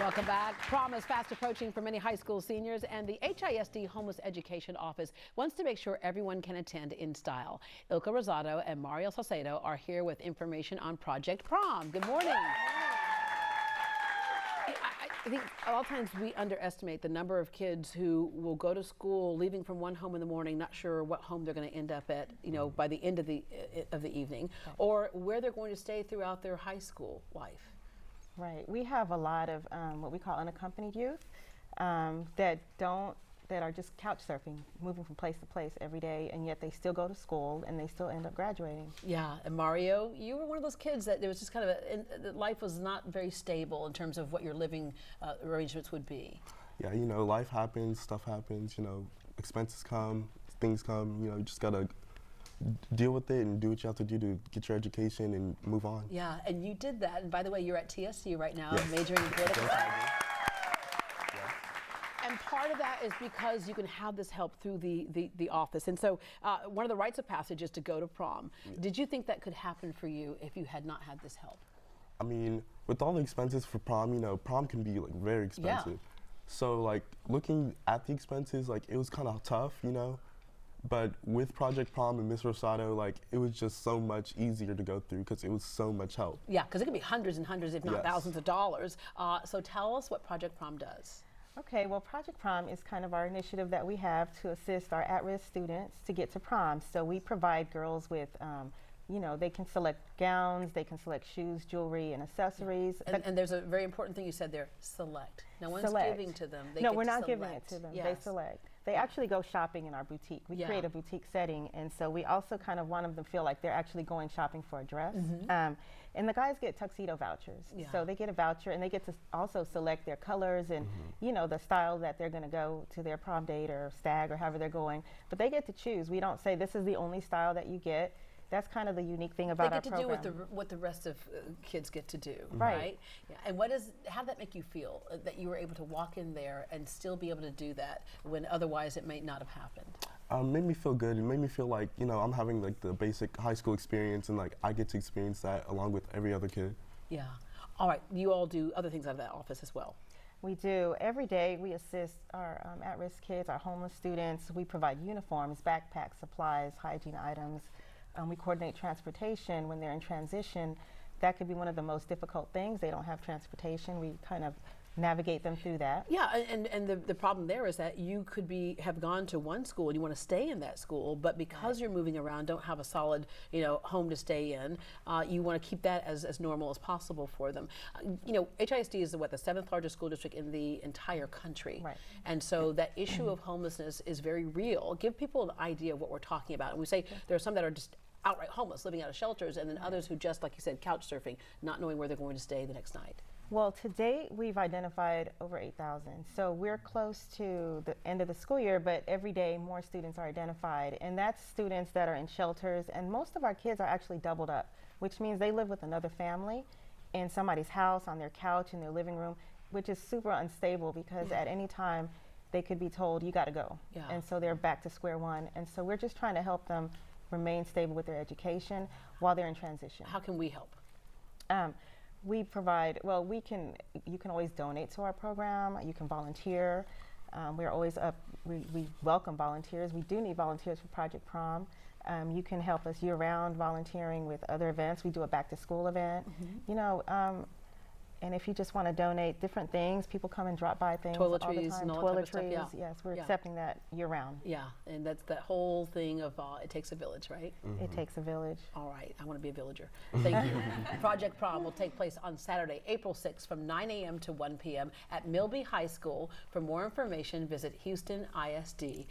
Welcome back. Prom is fast approaching for many high school seniors, and the HISD Homeless Education Office wants to make sure everyone can attend in style. Ilka Rosado and Mario Salcedo are here with information on Project Prom. Good morning. I think a lot of times we underestimate the number of kids who will go to school leaving from one home in the morning, not sure what home they're going to end up at, by the end of the evening, or where they're going to stay throughout their high school life. Right. We have a lot of what we call unaccompanied youth that are just couch surfing, moving from place to place every day, and yet they still go to school and they still end up graduating. Yeah, and Mario, you were one of those kids that there was just kind of life was not very stable in terms of what your living arrangements would be. Yeah, life happens, stuff happens, expenses come, things come, you just gotta deal with it and do what you have to do to get your education and move on. Yeah, and you did that. And by the way, you're at TSU right now, yes, majoring in political science. And part of that is because you can have this help through the office. And so one of the rites of passage is to go to prom. Yeah. Did you think that could happen for you if you had not had this help? I mean, with all the expenses for prom, prom can be very expensive. Yeah. So looking at the expenses, it was kind of tough, But with Project Prom and Miss Rosado, it was just so much easier to go through because it was so much help. Yeah, because it could be hundreds and hundreds, if not thousands of dollars. So tell us what Project Prom does. Okay, well, Project Prom is kind of our initiative that we have to assist our at-risk students to get to prom. So we provide girls with they can select gowns, they can select shoes, jewelry, and accessories. And there's a very important thing you said there, select. No one's giving to them. No, we're not giving it to them. Yes. They select. They actually go shopping in our boutique. We create a boutique setting, and so we also kind of want them to feel like they're actually going shopping for a dress. Mm-hmm. And the guys get tuxedo vouchers. Yeah. So they get a voucher, and they get to also select their colors and, the style that they're going to go to their prom date or stag or however they're going. But they get to choose. We don't say this is the only style that you get. That's kind of the unique thing about our program. They get to do what the rest of kids get to do, right? Yeah. And how did that make you feel that you were able to walk in there and still be able to do that when otherwise it might not have happened? Made me feel good. It made me feel like, I'm having the basic high school experience and I get to experience that along with every other kid. Yeah. All right. You all do other things out of that office as well. We do. Every day we assist our at-risk kids, our homeless students. We provide uniforms, backpacks, supplies, hygiene items. We coordinate transportation when they're in transition. That could be one of the most difficult things. They don't have transportation. We kind of navigate them through that. Yeah, and the problem there is that you could have gone to one school and you want to stay in that school, but because you're moving around, don't have a solid, home to stay in, you want to keep that as normal as possible for them. HISD is the 7th largest school district in the entire country. Right. And so that issue of homelessness is very real. Give people an idea of what we're talking about. And we say there are some that are just outright homeless, living out of shelters, and then others who just, like you said, couch surfing, not knowing where they're going to stay the next night. Well, to date, we've identified over 8,000. So we're close to the end of the school year, but every day more students are identified. And that's students that are in shelters, and most of our kids are actually doubled up, which means they live with another family in somebody's house, on their couch, in their living room, which is super unstable because at any time they could be told, you got to go. Yeah. And so they're back to square one. And so we're just trying to help them remain stable with their education while they're in transition. How can we help? We provide, you can always donate to our program. You can volunteer. We're always up, we welcome volunteers. We do need volunteers for Project Prom. You can help us year-round volunteering with other events. We do a back-to-school event. Mm-hmm. And if you just want to donate different things, people come and drop by things all the time. And all that type of stuff, yeah. Yes, we're accepting that year-round. Yeah, and that's that whole thing of it takes a village, right? Mm-hmm. It takes a village. All right, I want to be a villager. Thank you. Project Prom will take place on Saturday, April 6th from 9 a.m. to 1 p.m. at Milby High School. For more information, visit HoustonISD.org.